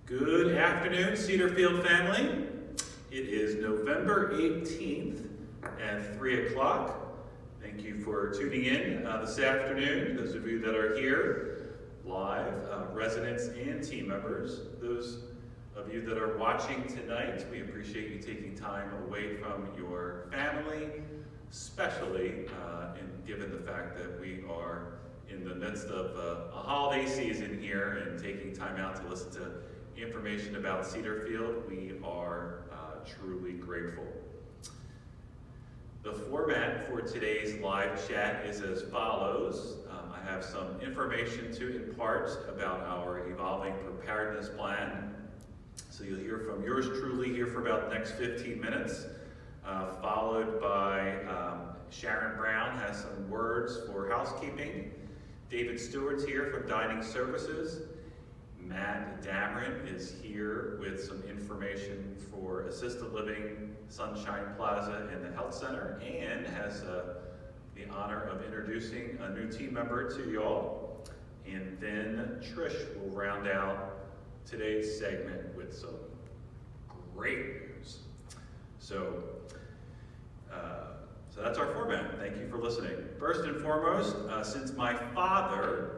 Good afternoon, Cedarfield family. It is November 18th at 3 o'clock. Thank you for tuning in this afternoon. Those of you that are here live, residents and team members. Those of you that are watching tonight, we appreciate you taking time away from your family, especially given the fact that we are in the midst of a holiday season here and taking time out to listen to information about Cedarfield. We are truly grateful. The format for today's live chat is as follows. I have some information to impart about our evolving preparedness plan. So you'll hear from yours truly here for about the next 15 minutes, followed by Sharon Brown has some words for housekeeping. David Stewart's here from Dining Services. Matt Dameron is here with some information for assisted living, Sunshine Plaza, and the Health Center, and has the honor of introducing a new team member to y'all. And then Trish will round out today's segment with some great news. So that's our format. Thank you for listening. First and foremost, since my father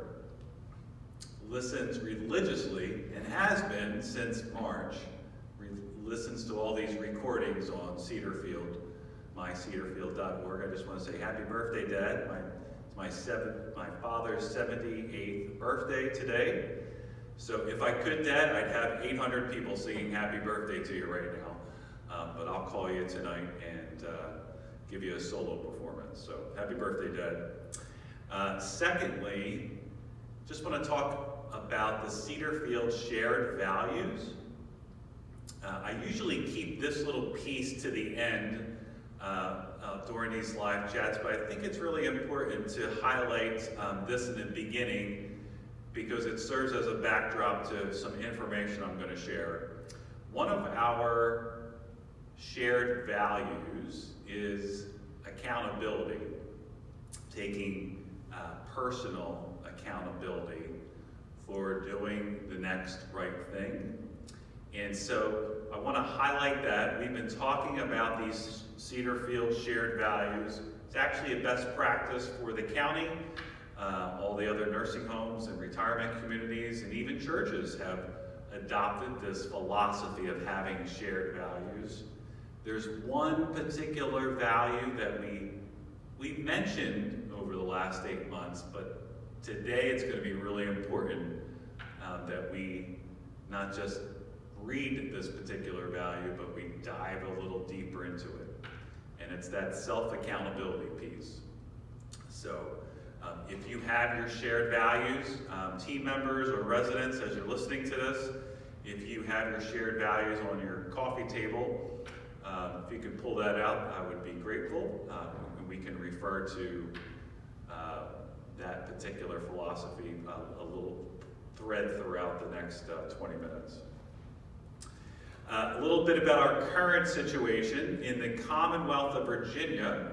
listens religiously and has been since March, listens to all these recordings on Cedarfield, mycedarfield.org. I just want to say happy birthday, Dad. It's my father's 78th birthday today. So if I could, Dad, I'd have 800 people singing happy birthday to you right now. But I'll call you tonight and give you a solo performance. So happy birthday, Dad. Secondly, just want to talk about the Cedarfield shared values. I usually keep this little piece to the end during these live chats, but I think it's really important to highlight this in the beginning because it serves as a backdrop to some information I'm going to share. One of our shared values is accountability, taking personal accountability for doing the next right thing. And so I want to highlight that. We've been talking about these Cedarfield shared values. It's actually a best practice for the county. All the other nursing homes and retirement communities and even churches have adopted this philosophy of having shared values. There's one particular value that we mentioned over the last 8 months, but today it's going to be really important that we not just read this particular value, but we dive a little deeper into it. And it's that self-accountability piece. So if you have your shared values, team members or residents, as you're listening to this, if you have your shared values on your coffee table, if you could pull that out, I would be grateful. And we can refer to that particular philosophy a little thread throughout the next 20 minutes. A little bit about our current situation. In the Commonwealth of Virginia,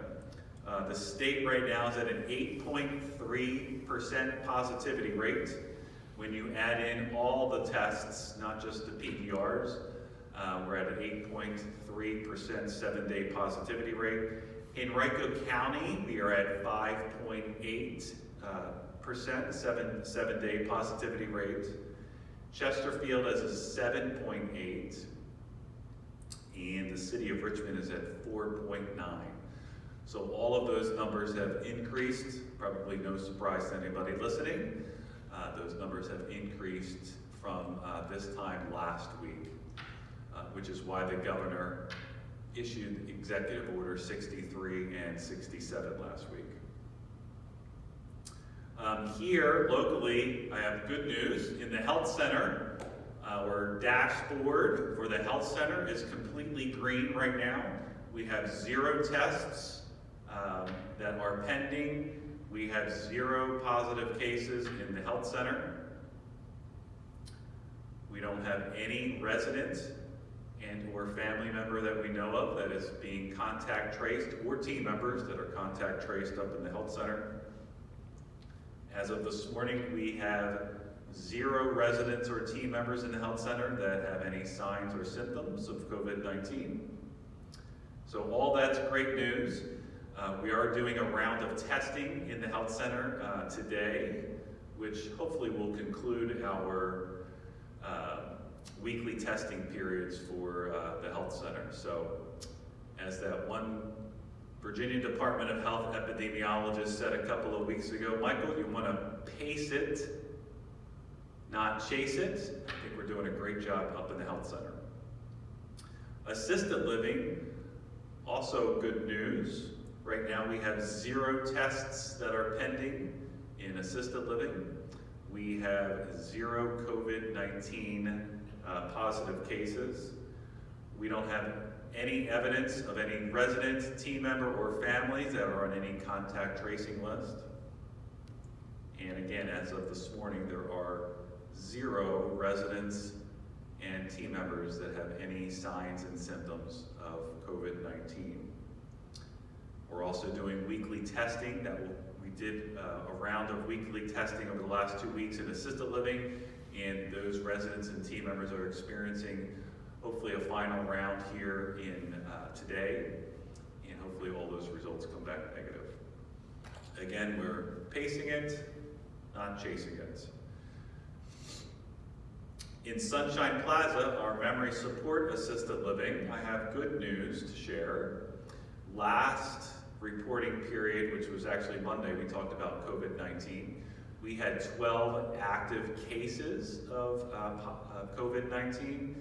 the state right now is at an 8.3% positivity rate. When you add in all the tests, not just the PPRs, we're at an 8.3% 7-day positivity rate. In Henrico County, we are at 5.8% 7-day positivity rate. Chesterfield has a 7.8, and the city of Richmond is at 4.9. So all of those numbers have increased. Probably no surprise to anybody listening. Those numbers have increased from this time last week, which is why the governor issued Executive Order 63 and 67 last week. Here, locally, I have good news. In the Health Center, our dashboard for the Health Center is completely green right now. We have 0 tests that are pending. We have 0 positive cases in the Health Center. We don't have any resident and or family member that we know of that is being contact traced, or team members that are contact traced up in the Health Center. As of this morning, we have 0 residents or team members in the health center that have any signs or symptoms of COVID-19. So all that's great news. We are doing a round of testing in the health center today, which hopefully will conclude our weekly testing periods for the health center. So as that one Virginia Department of Health epidemiologist said a couple of weeks ago, Michael, you want to pace it, not chase it. I think we're doing a great job up in the health center. Assisted living, also good news. Right now we have 0 tests that are pending in assisted living. We have 0 COVID-19 positive cases. We don't have any evidence of any resident, team member, or families that are on any contact tracing list. And again, as of this morning, there are 0 residents and team members that have any signs and symptoms of COVID-19. We're also doing weekly testing. We did a round of weekly testing over the last 2 weeks in assisted living, and those residents and team members are experiencing hopefully a final round here in today, and hopefully all those results come back negative. Again, we're pacing it, not chasing it. In Sunshine Plaza, our memory support assisted living, I have good news to share. Last reporting period, which was actually Monday, we talked about COVID-19. We had 12 active cases of COVID-19,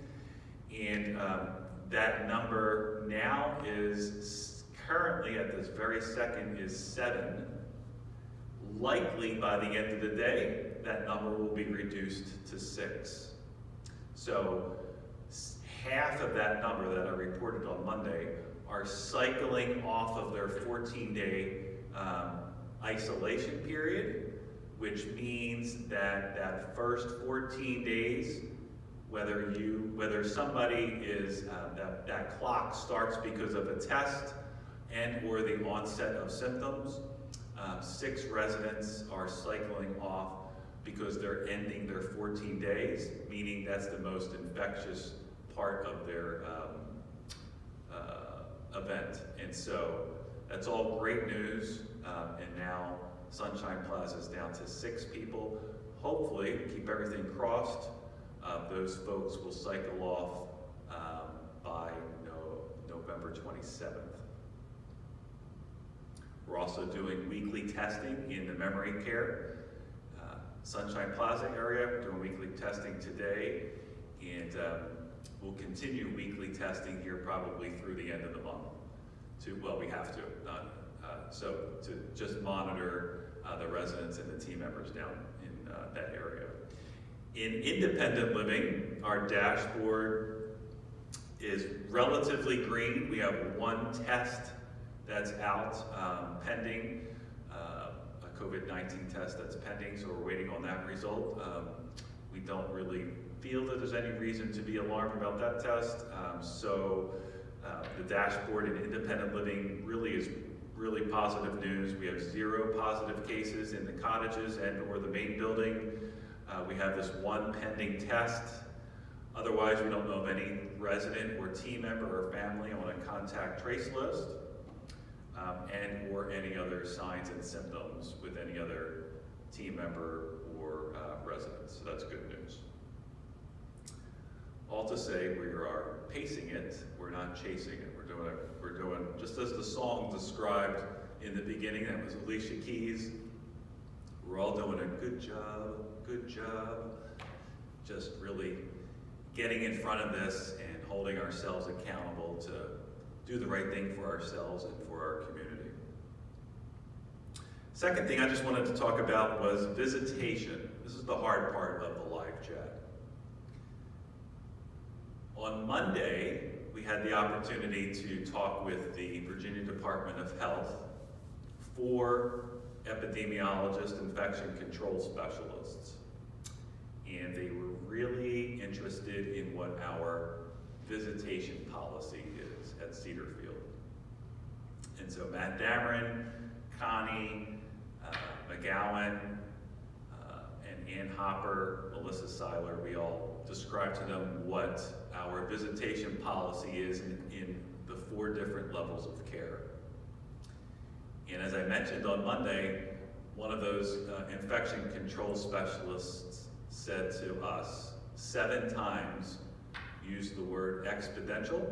and that number now is currently at this very second is 7. Likely by the end of the day, that number will be reduced to 6. So half of that number that I reported on Monday are cycling off of their 14-day isolation period, which means that that first 14 days, whether somebody is, that clock starts because of a test and or the onset of symptoms, 6 residents are cycling off because they're ending their 14 days, meaning that's the most infectious part of their event. And so that's all great news, and now Sunshine Plaza is down to 6 people. Hopefully, keep everything crossed, those folks will cycle off by November 27th. We're also doing weekly testing in the memory care Sunshine Plaza area. We're doing weekly testing today, and we'll continue weekly testing here probably through the end of the month. We have to, to just monitor the residents and the team members down in that area. In independent living, our dashboard is relatively green. We have 1 test that's out pending, a COVID-19 test that's pending, so we're waiting on that result. We don't really feel that there's any reason to be alarmed about that test. The dashboard in independent living really is really positive news. We have 0 positive cases in the cottages and or the main building. We have this 1 pending test. Otherwise, we don't know of any resident or team member or family on a contact trace list, and or any other signs and symptoms with any other team member or residents. So that's good news. All to say, we are pacing it, we're not chasing it. We're doing, just as the song described in the beginning, that was Alicia Keys, we're all doing a good job, just really getting in front of this and holding ourselves accountable to do the right thing for ourselves and for our community. Second thing I just wanted to talk about was visitation. This is the hard part of the live chat. On Monday, we had the opportunity to talk with the Virginia Department of Health, 4 epidemiologists, infection control specialists. And they were really interested in what our visitation policy is at Cedarfield. And so Matt Dameron, Connie, McGowan, and Ann Hopper, Melissa Seiler, we all described to them what our visitation policy is in the 4 different levels of care. And as I mentioned on Monday, one of those infection control specialists said to us 7 times, used the word exponential,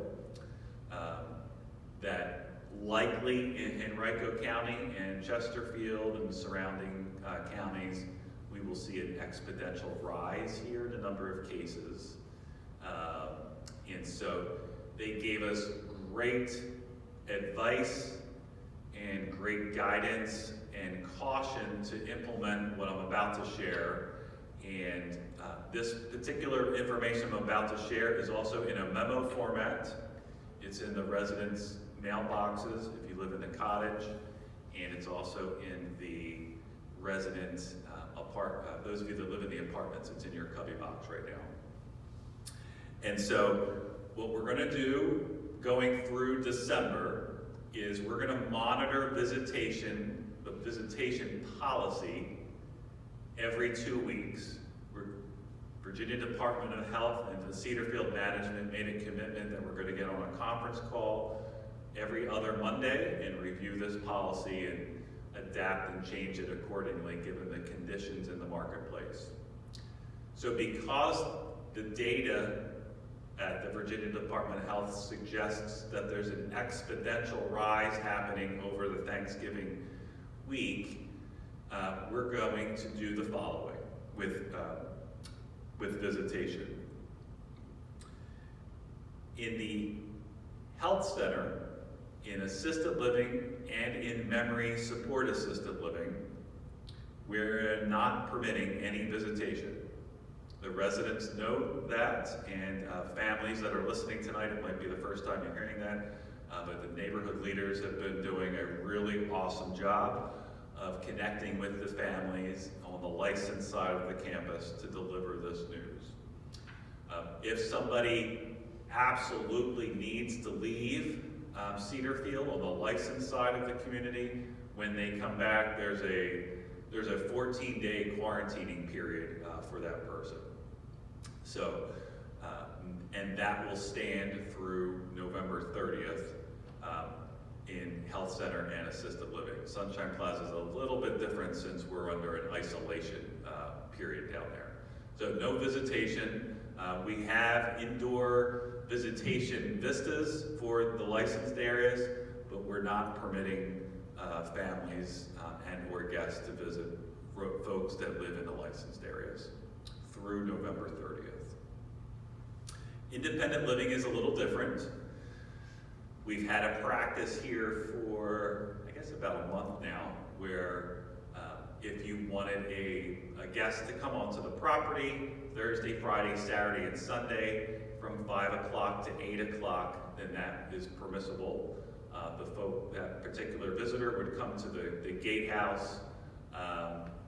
that likely in Henrico County and Chesterfield and the surrounding counties, we will see an exponential rise here in the number of cases. And so they gave us great advice and great guidance and caution to implement what I'm about to share. And this particular information I'm about to share is also in a memo format. It's in the residents' mailboxes if you live in the cottage, and it's also in the residents' those of you that live in the apartments, it's in your cubby box right now. And so what we're going to do going through December is we're going to monitor visitation, the visitation policy, every 2 weeks. Virginia Department of Health and the Cedarfield Management made a commitment that we're going to get on a conference call every other Monday and review this policy and adapt and change it accordingly given the conditions in the marketplace. So because the data at the Virginia Department of Health suggests that there's an exponential rise happening over the Thanksgiving week, we're going to do the following with visitation. In the health center, in assisted living and in memory support assisted living, we're not permitting any visitation. The residents know that, and families that are listening tonight, it might be the first time you're hearing that, but the neighborhood leaders have been doing a really awesome job of connecting with the families on the licensed side of the campus to deliver this news. If somebody absolutely needs to leave Cedarfield on the licensed side of the community, when they come back, there's a 14-day quarantining period for that person. So, and that will stand through November 30th in health center and assisted living. Sunshine Plaza is a little bit different since we're under an isolation period down there. So no visitation. We have indoor visitation vistas for the licensed areas, but we're not permitting families and or guests to visit folks that live in the licensed areas through November 30th. Independent living is a little different. We've had a practice here for, I guess, about a month now, where if you wanted a guest to come onto the property Thursday, Friday, Saturday, and Sunday from 5 o'clock to 8 o'clock, then that is permissible. That particular visitor would come to the gatehouse.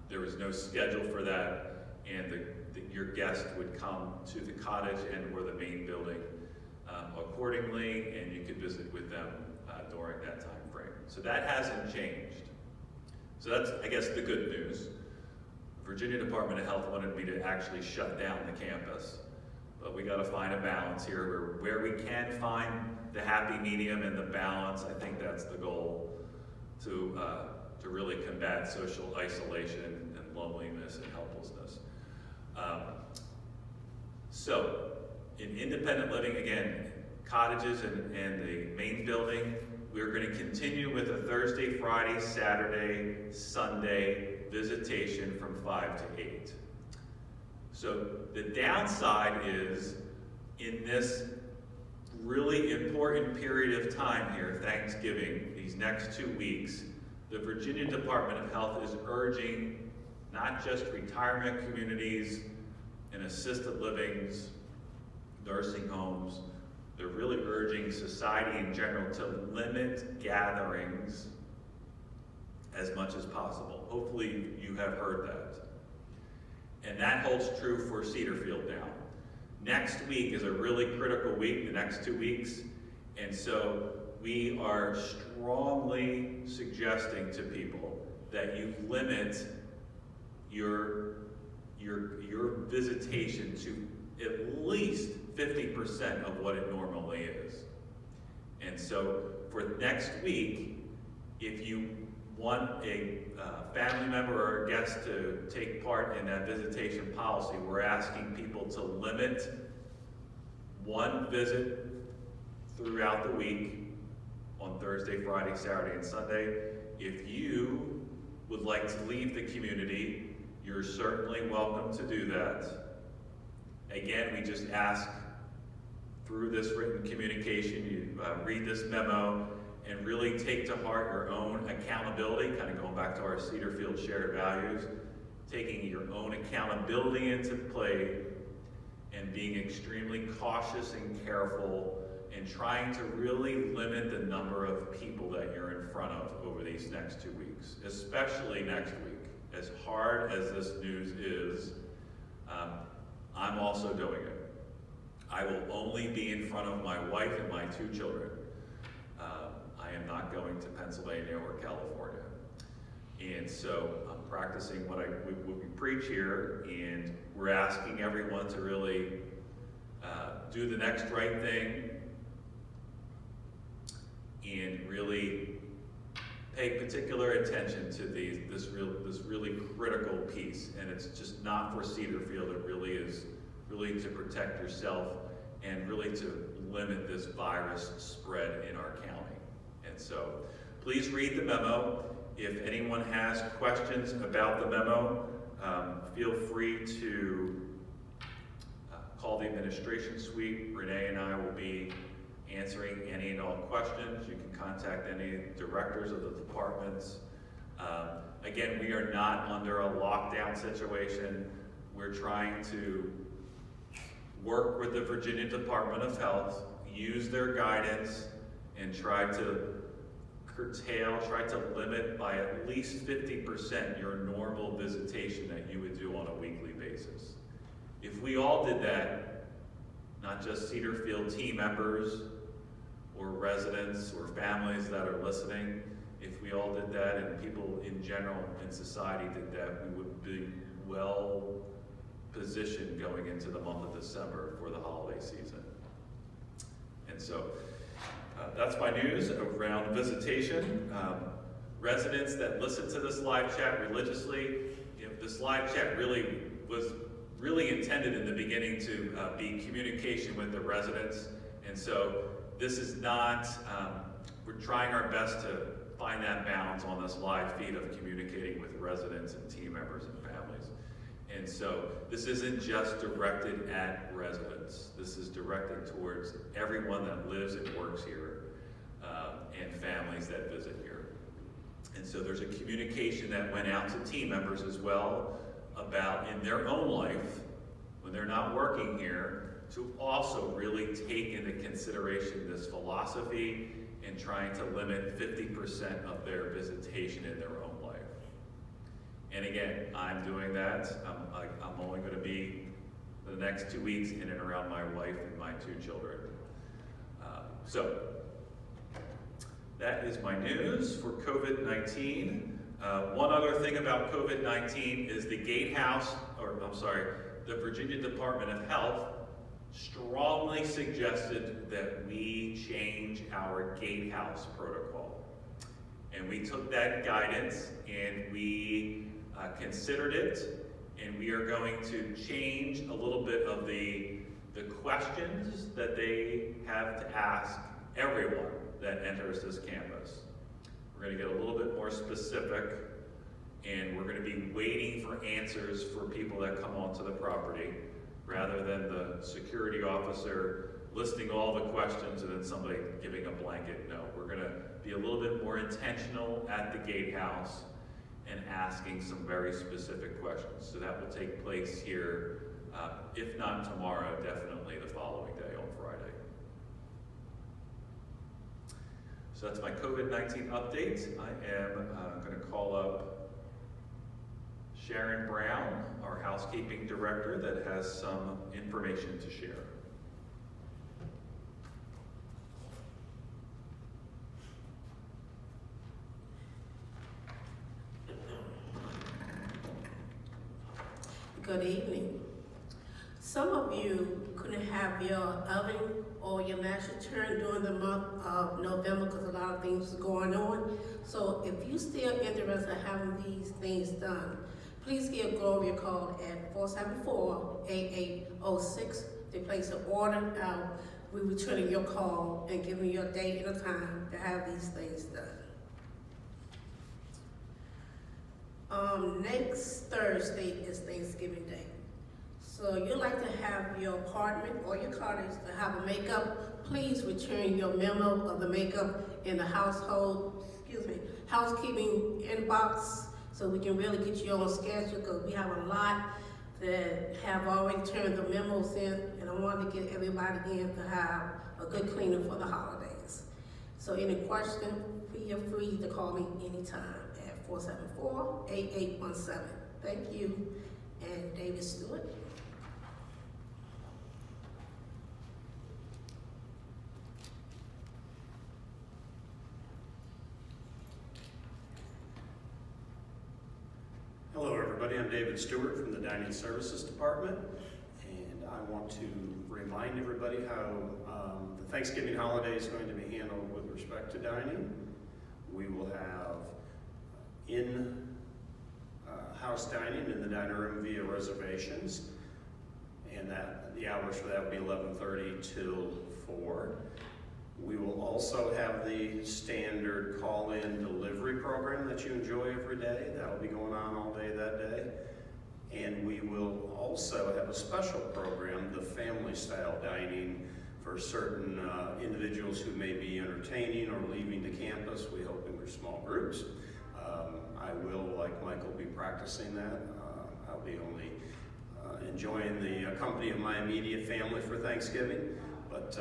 There was no schedule for that, and your guest would come to the cottage and or the main building accordingly, and you could visit with them during that time frame. So that hasn't changed. So that's, I guess, the good news. Virginia Department of Health wanted me to actually shut down the campus, but we got to find a balance here where we can find the happy medium and the balance. I think that's the goal to really combat social isolation and loneliness and helplessness. So in independent living, again, cottages and the main building, we're going to continue with a Thursday, Friday, Saturday, Sunday visitation from 5 to 8. So the downside is, in this really important period of time here, Thanksgiving, these next 2 weeks, the Virginia Department of Health is urging not just retirement communities and assisted livings, nursing homes, they're really urging society in general to limit gatherings as much as possible. Hopefully you have heard that. And that holds true for Cedarfield now. Next week is a really critical week, the next 2 weeks, and so we are strongly suggesting to people that you limit your your visitation to at least 50% of what it normally is. And so for next week, if you want a family member or a guest to take part in that visitation policy, we're asking people to limit one visit throughout the week on Thursday, Friday, Saturday, and Sunday. If you would like to leave the community, you're certainly welcome to do that. Again, we just ask through this written communication, you read this memo and really take to heart your own accountability, kind of going back to our Cedarfield shared values, taking your own accountability into play and being extremely cautious and careful and trying to really limit the number of people that you're in front of over these next 2 weeks, especially next week. As hard as this news is, I'm also doing it. I will only be in front of my wife and my 2 children. I am not going to Pennsylvania or California. And so I'm practicing what we preach here, and we're asking everyone to really do the next right thing and really pay particular attention to this really critical piece. And it's just not for Cedarfield, it really is really to protect yourself and really to limit this virus spread in our county. And so please read the memo. If anyone has questions about the memo, feel free to call the administration suite. Renee and I will be answering any and all questions. You can contact any directors of the departments. Again, we are not under a lockdown situation. We're trying to work with the Virginia Department of Health, use their guidance, and try to limit by at least 50% your normal visitation that you would do on a weekly basis. If we all did that, not just Cedarfield team members or residents or families that are listening, if we all did that and people in general in society did that, we would be well positioned going into the month of December for the holiday season. And so that's my news around visitation. Residents that listen to this live chat religiously, this live chat really was intended in the beginning to be communication with the residents. And so this is not, we're trying our best to find that balance on this live feed of communicating with residents and team members and families. And so this isn't just directed at residents. This is directed towards everyone that lives and works here and families that visit here. And so there's a communication that went out to team members as well about in their own life, when they're not working here, to also really take into consideration this philosophy and trying to limit 50% of their visitation in their own life. And again, I'm doing that. I'm only going to be the next 2 weeks in and around my wife and my 2 children. So that is my news for COVID-19. One other thing about COVID-19 is the the Virginia Department of Health strongly suggested that we change our gatehouse protocol. And we took that guidance and we considered it, and we are going to change a little bit of the questions that they have to ask everyone that enters this campus. We're going to get a little bit more specific, and we're going to be waiting for answers for people that come onto the property, rather than the security officer listing all the questions and then somebody giving a blanket no. We're going to be a little bit more intentional at the gatehouse and asking some very specific questions. So that will take place here, if not tomorrow, definitely the following day on Friday. So that's my COVID-19 update. I am going to call up Sharon Brown, our housekeeping director, that has some information to share. Good Some of you couldn't have your oven or your mash turned during the month of November because a lot of things are going on. So if you still interested in having these things done, please give Gloria a call at 474-8806 to place an order out. We're returning your call and giving you a date and a time to have these things done. Next Thursday is Thanksgiving Day. So you'd like to have your apartment or your cottage to have a makeup, please return your memo of the makeup in the housekeeping inbox so we can really get you on schedule, because we have a lot that have already turned the memos in, and I want to get everybody in to have a good cleaning for the holidays. So any question, feel free to call me anytime at 474-8817. Thank you, and David Stewart. Hello everybody, I'm David Stewart from the Dining Services Department, and I want to remind everybody how the Thanksgiving holiday is going to be handled with respect to dining. We will have in-house dining in the dining room via reservations, and the hours for that will be 11:30 till 4. We will also have the standard call-in delivery program that you enjoy every day. That'll be going on all day that day. And we will also have a special program, the family-style dining, for certain individuals who may be entertaining or leaving the campus. We hope in small groups. I will, like Michael, be practicing that. I'll be only enjoying the company of my immediate family for Thanksgiving. But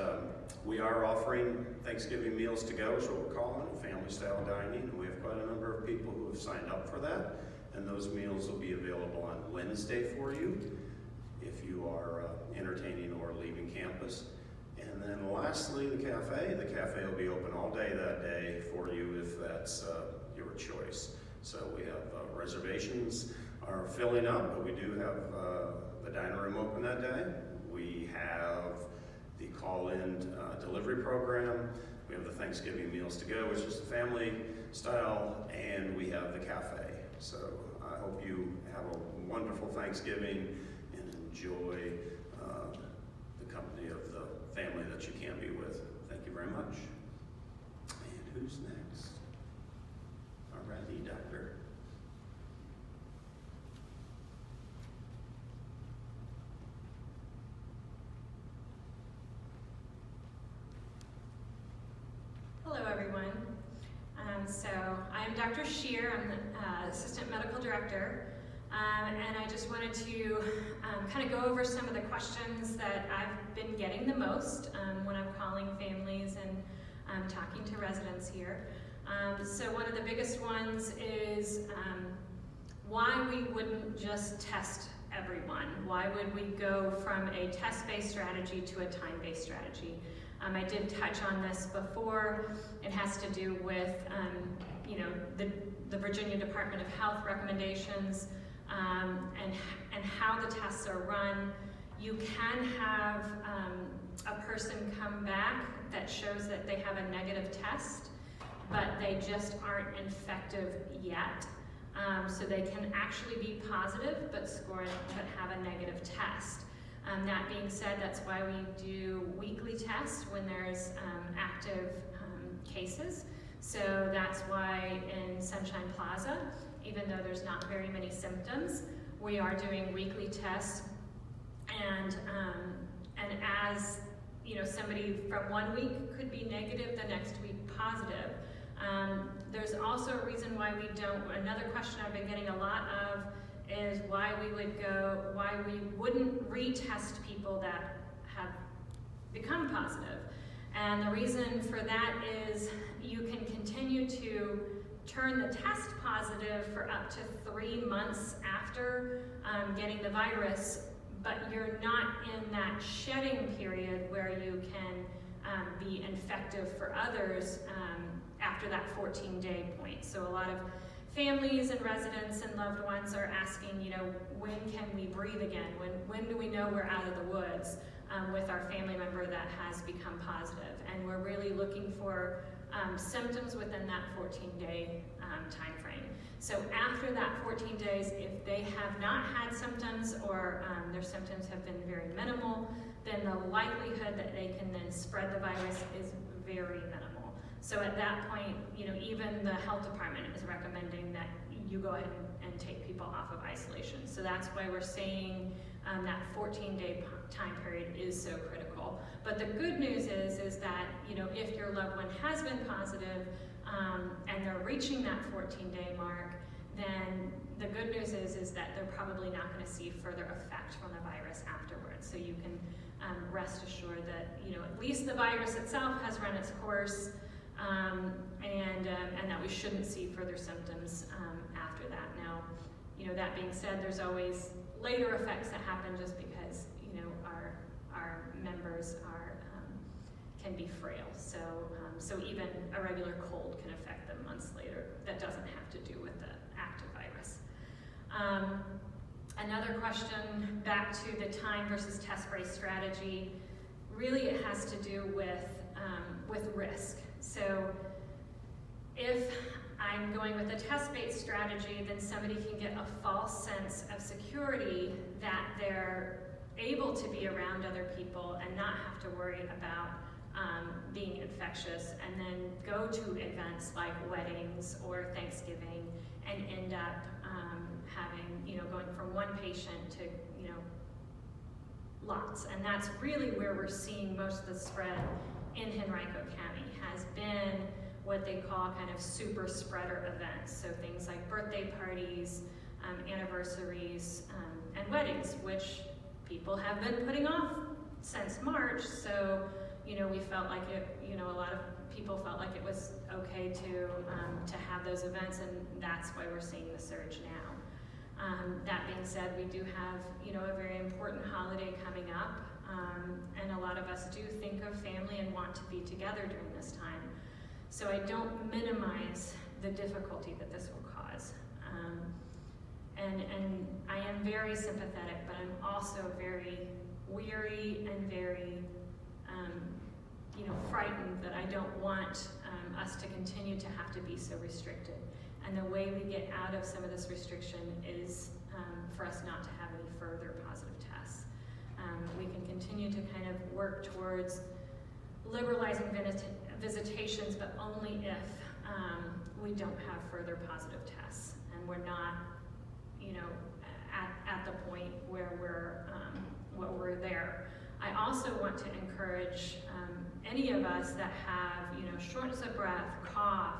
we are offering Thanksgiving meals to go, is what we're calling it, family-style dining. And we have quite a number of people who have signed up for that. And those meals will be available on Wednesday for you if you are entertaining or leaving campus. And then lastly, the cafe. The cafe will be open all day that day for you if that's your choice. So we have reservations are filling up, but we do have the dining room open that day. We have the call-in delivery program. We have the Thanksgiving meals to go, which is the family style, and we have the cafe. So I hope you have a wonderful Thanksgiving and enjoy the company of the family that you can be with. Thank you very much. And who's next? Alrighty, Doctor. Hello, everyone. So I'm Dr. Shear. I'm the Assistant Medical Director, and I just wanted to kind of go over some of the questions that I've been getting the most when I'm calling families and talking to residents here. So one of the biggest ones is why we wouldn't just test everyone. Why would we go from a test-based strategy to a time-based strategy? I did touch on this before. It has to do with, the Virginia Department of Health recommendations and how the tests are run. You can have a person come back that shows that they have a negative test, but they just aren't infective yet. So they can actually be positive, but have a negative test. That being said, that's why we do weekly tests when there's active cases. So that's why in Sunshine Plaza, even though there's not very many symptoms, we are doing weekly tests. And as somebody from 1 week could be negative, the next week positive. There's also a reason why we don't. Another question I've been getting a lot of is why we wouldn't retest people that have become positive. And the reason for that is you can continue to turn the test positive for up to 3 months after getting the virus, but you're not in that shedding period where you can be infective for others after that 14-day point. So a lot of families and residents and loved ones are asking, you know, when can we breathe again? When do we know we're out of the woods with our family member that has become positive? And we're really looking for symptoms within that 14-day time frame. So after that 14 days, if they have not had symptoms or their symptoms have been very minimal, then the likelihood that they can then spread the virus is very minimal. So at that point, you know, even the health department is recommending that you go ahead and take people off of isolation. So that's why we're saying that 14-day time period is so critical. But the good news is that, you know, if your loved one has been positive and they're reaching that 14-day mark, then the good news is that they're probably not going to see further effect from the virus afterwards. So you can rest assured that, you know, at least the virus itself has run its course, and that we shouldn't see further symptoms after that. Now, you know, that being said, there's always later effects that happen just because, you know, our members can be frail. So so even a regular cold can affect them months later. That doesn't have to do with the active virus. Another question, back to the time versus test-based strategy, really it has to do with risk. So if I'm going with a test-based strategy, then somebody can get a false sense of security that they're able to be around other people and not have to worry about being infectious, and then go to events like weddings or Thanksgiving and end up having, you know, going from one patient to, you know, lots. And that's really where we're seeing most of the spread in Henrico County, has been what they call kind of super spreader events. So things like birthday parties, anniversaries, and weddings, which people have been putting off since March. So, you know, we felt like it, you know, a lot of people felt like it was okay to have those events, and that's why we're seeing the surge now. That being said, we do have, you know, a very important holiday coming up, and a lot of us do think of family and want to be together during this time. So I don't minimize the difficulty that this will cause. And I am very sympathetic, but I'm also very weary and very, you know, frightened that I don't want us to continue to have to be so restricted. And the way we get out of some of this restriction is for us not to have any further positive tests. We can continue to kind of work towards liberalizing visitations, but only if we don't have further positive tests and we're not, you know, at the point where we're there. I also want to encourage any of us that have, you know, shortness of breath, cough,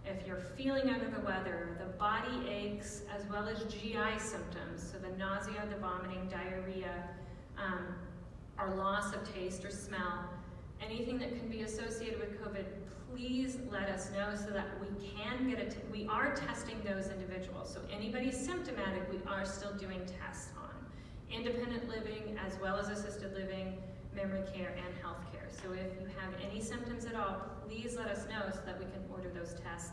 if you're feeling under the weather, the body aches, as well as GI symptoms, so the nausea, the vomiting, diarrhea, or loss of taste or smell, anything that can be associated with COVID, please let us know so that we can get we are testing those individuals. So anybody symptomatic, we are still doing tests on. Independent living, as well as assisted living, memory care, and health care. So if you have any symptoms at all, please let us know so that we can order those tests,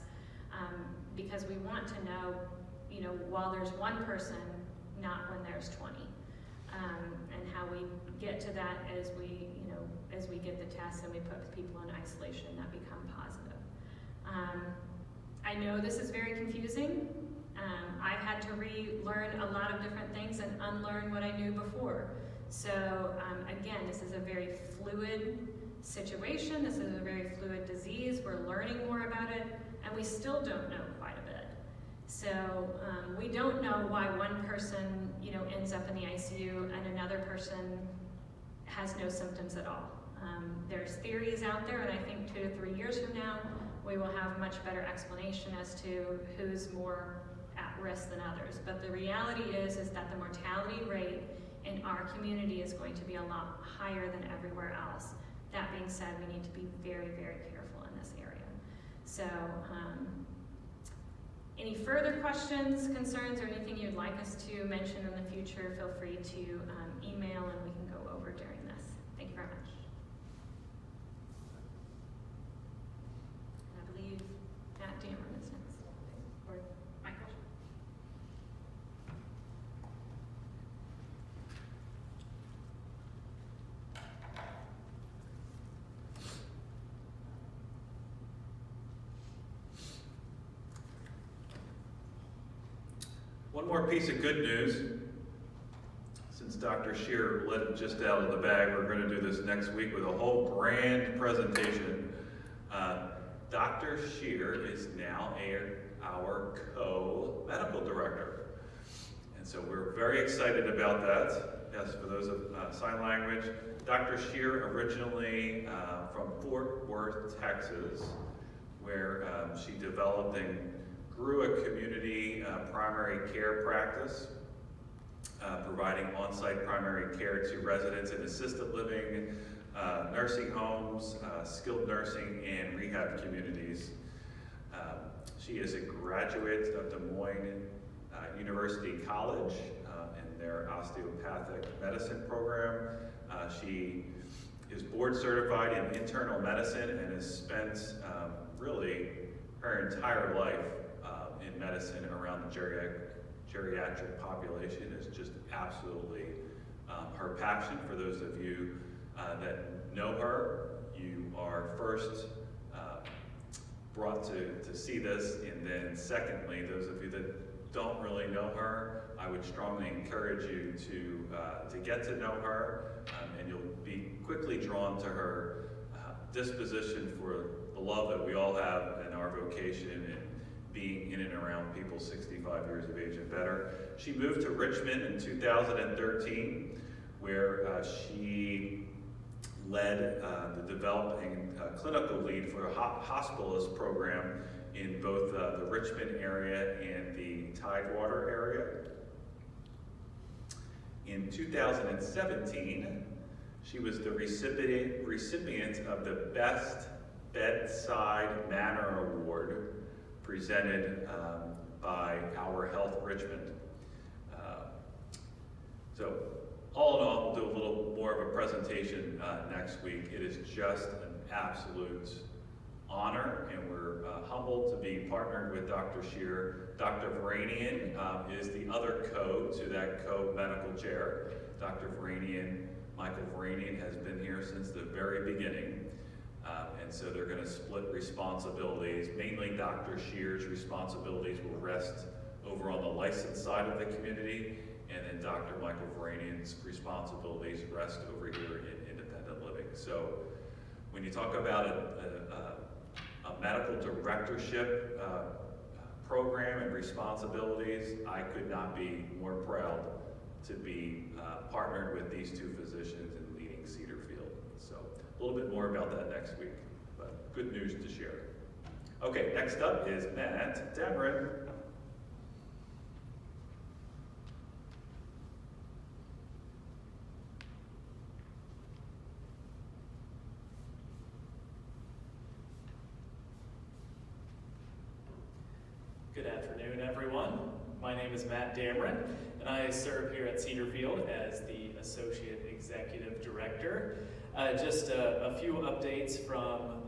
because we want to know, you know, while there's one person, not when there's 20. And how we get to that as we, you know, as we get the tests and we put people in isolation that become positive. I know this is very confusing. I've had to relearn a lot of different things and unlearn what I knew before. So again, this is a very fluid situation. This is a very fluid disease. We're learning more about it, and we still don't know quite a bit. So we don't know why one person, you know, ends up in the ICU and another person has no symptoms at all. There's theories out there, and I think 2 to 3 years from now, we will have much better explanation as to who's more at risk than others. But the reality is that the mortality rate in our community is going to be a lot higher than everywhere else. That being said, we need to be very, very careful in this area. So any further questions, concerns, or anything you'd like us to mention in the future, feel free to email and we can go over during this. Thank you very much. I believe Matt Dameron is next, or Mike. One more piece of good news. Since Dr. Shear let it just out of the bag, we're going to do this next week with a whole grand presentation. Dr. Shear is now our co-medical director. And so we're very excited about that. Yes, for those of sign language. Dr. Shear originally from Fort Worth, Texas, where she developed and grew a community primary care practice, providing on-site primary care to residents in assisted living, nursing homes, skilled nursing, and rehab communities. She is a graduate of Des Moines University College in their osteopathic medicine program. She is board certified in internal medicine and has spent really her entire life in medicine around the geriatric population. Is just absolutely her passion. For those of you that know her, you are first brought to see this, and then secondly, those of you that don't really know her, I would strongly encourage you to get to know her, and you'll be quickly drawn to her disposition for the love that we all have in our vocation and being in and around people 65 years of age and better. She moved to Richmond in 2013, where she led the developing clinical lead for a hospitalist program in both the Richmond area and the Tidewater area. In 2017, she was the recipient of the Best Bedside Manner Award presented by Our Health Richmond. So all in all, we'll do a little more of a presentation next week. It is just an absolute honor, and we're humbled to be partnered with Dr. Shear. Dr. Varanian is the other to that co-medical chair. Dr. Varanian, Michael Varanian, has been here since the very beginning. And so they're going to split responsibilities. Mainly Dr. Shear's responsibilities will rest over on the licensed side of the community, and then Dr. Michael Varanian's responsibilities rest over here in independent living. So when you talk about a medical directorship program and responsibilities, I could not be more proud to be partnered with these two physicians in leading Cedar Field. So a little bit more about that next week, but good news to share. Okay, next up is Matt Dameron. Good afternoon, everyone. My name is Matt Dameron, and I serve here at Cedar Field as the Associate Executive Director. Just a few updates from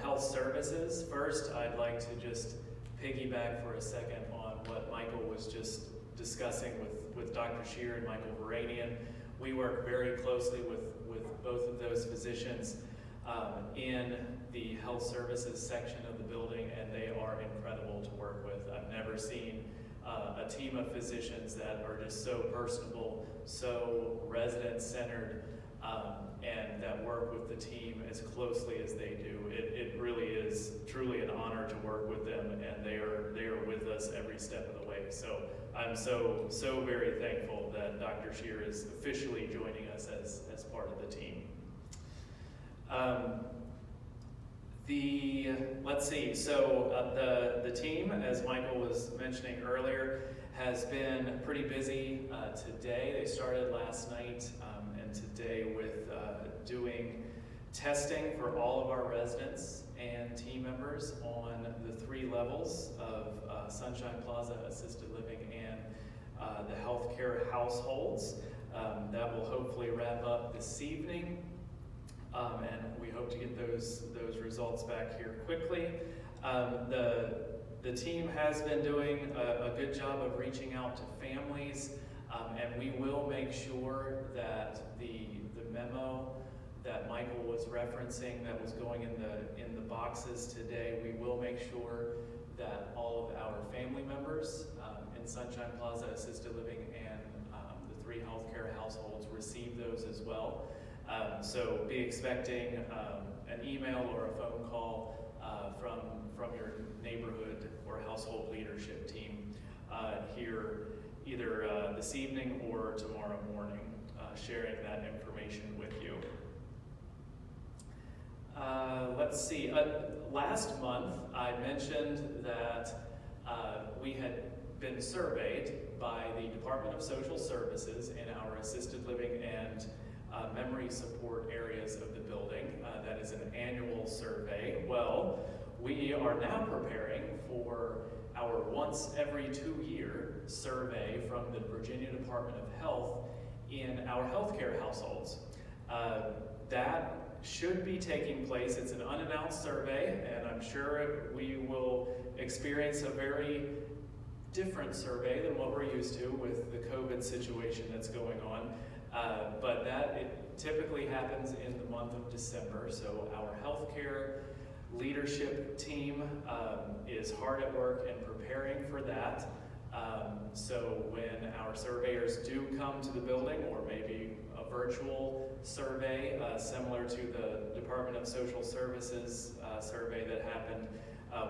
Health Services. First, I'd like to just piggyback for a second on what Michael was just discussing with Dr. Shear and Michael Varanian. We work very closely with both of those physicians in the health services section of the building, and they are incredible to work with. I've never seen a team of physicians that are just so personable, so resident-centered, and that work with the team as closely as they do. It really is truly an honor to work with them, and they are with us every step of the way. So I'm so very thankful that Dr. Shear is officially joining us as part of the team. Let's see, so the team, as Michael was mentioning earlier, has been pretty busy today. They started last night and today with doing testing for all of our residents and team members on the 3 levels of Sunshine Plaza Assisted Living and the healthcare households. That will hopefully wrap up this evening. And we hope to get those results back here quickly. The team has been doing a good job of reaching out to families, and we will make sure that the memo that Michael was referencing that was going in the boxes today, we will make sure that all of our family members in in Sunshine Plaza Assisted Living and the 3 healthcare households receive those as well. So be expecting an email or a phone call from your neighborhood or household leadership team here either this evening or tomorrow morning, sharing that information with you. Let's see, last month I mentioned that we had been surveyed by the Department of Social Services in our assisted living and memory support areas of the building. That is an annual survey. Well, we are now preparing for our once every 2-year survey from the Virginia Department of Health in our healthcare households. That should be taking place. It's an unannounced survey, and I'm sure we will experience a very different survey than what we're used to with the COVID situation that's going on. But it typically happens in the month of December, so our healthcare leadership team is hard at work and preparing for that. So when our surveyors do come to the building, or maybe a virtual survey similar to the Department of Social Services survey that happened,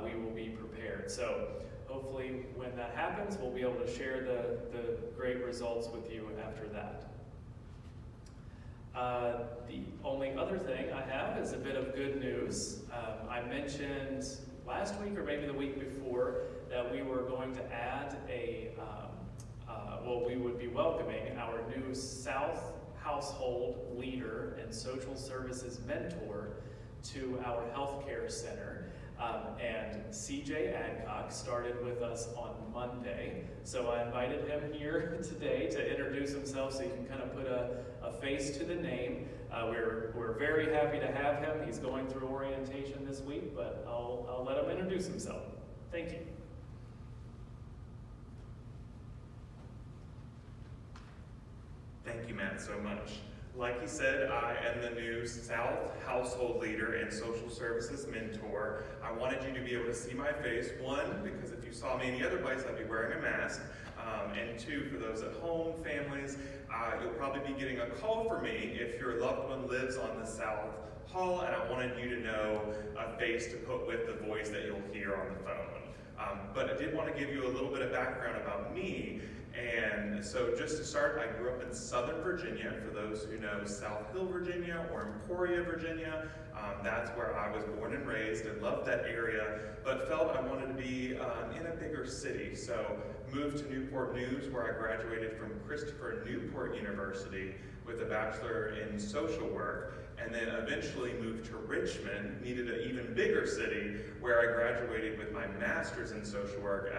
we will be prepared. So hopefully when that happens, we'll be able to share the great results with you after that. The only other thing I have is a bit of good news. I mentioned last week or maybe the week before that we were going to add we would be welcoming our new South Household Leader and Social Services Mentor to our healthcare center. And CJ Adcock started with us on Monday. So I invited him here today to introduce himself so you can kind of put a face to the name. We're very happy to have him. He's going through orientation this week, but I'll let him introduce himself. Thank you. Thank you, Matt, so much. Like he said, I am the new South Household Leader and Social Services Mentor. I wanted you to be able to see my face, 1, because if you saw me any other place, I'd be wearing a mask. And 2, for those at home, families, you'll probably be getting a call from me if your loved one lives on the South Hall, and I wanted you to know a face to put with the voice that you'll hear on the phone. But I did want to give you a little bit of background about me. And so just to start, I grew up in Southern Virginia. For those who know South Hill, Virginia, or Emporia, Virginia, that's where I was born and raised and loved that area, but felt I wanted to be in a bigger city. So moved to Newport News, where I graduated from Christopher Newport University with a bachelor in social work, and then eventually moved to Richmond, needed an even bigger city, where I graduated with my master's in social work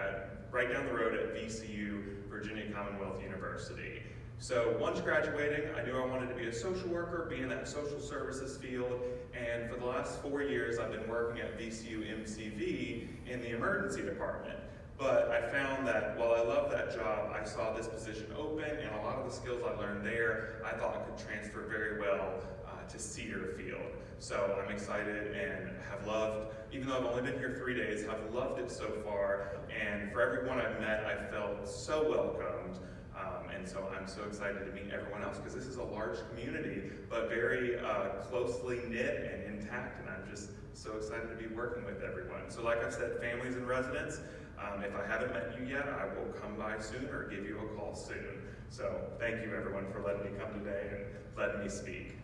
right down the road at VCU, Virginia Commonwealth University. So once graduating, I knew I wanted to be a social worker, be in that social services field, and for the last 4 years, I've been working at VCU MCV in the emergency department. But I found that while I love that job, I saw this position open, and a lot of the skills I learned there, I thought I could transfer very well to Cedarfield. So I'm excited and have loved, even though I've only been here 3 days, I've loved it so far. And for everyone I've met, I felt so welcomed. And so I'm so excited to meet everyone else, because this is a large community, but very closely knit and intact. And I'm just so excited to be working with everyone. So like I said, families and residents, if I haven't met you yet, I will come by soon or give you a call soon. So thank you everyone for letting me come today and letting me speak.